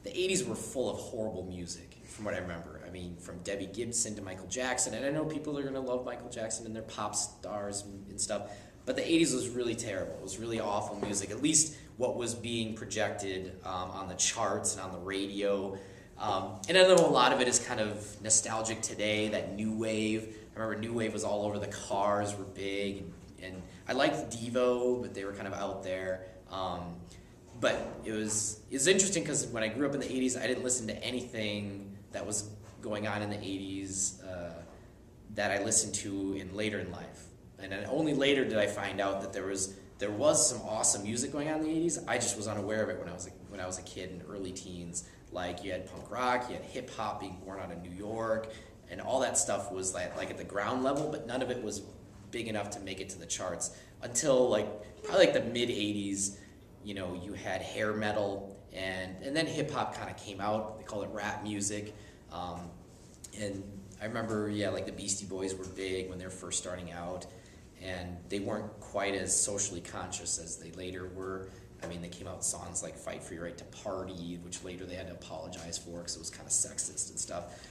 The 80s were full of horrible music, from what I remember. I mean, from Debbie Gibson to Michael Jackson, and I know people are going to love Michael Jackson and they're pop stars and stuff, but the 80s was really terrible. It was really awful music, at least what was being projected on the charts and on the radio. And I know a lot of it is kind of nostalgic today, that new wave. I remember new wave was all over, the Cars were big, and I liked Devo, but they were kind of out there. But it was interesting because when I grew up in the 80s, I didn't listen to anything that was going on in the 80s that I listened to later in life. And then only later did I find out that there was some awesome music going on in the 80s. I just was unaware of it when I was a kid in early teens. Like, you had punk rock, you had hip hop being born out of New York, and all that stuff was like at the ground level, but none of it was big enough to make it to the charts until probably the mid 80s. You know, you had hair metal, and then hip hop kind of came out. They called it rap music. And I remember, like the Beastie Boys were big when they were first starting out, and they weren't quite as socially conscious as they later were. I mean, they came out with songs like Fight for Your Right to Party, which later they had to apologize for because it was kind of sexist and stuff.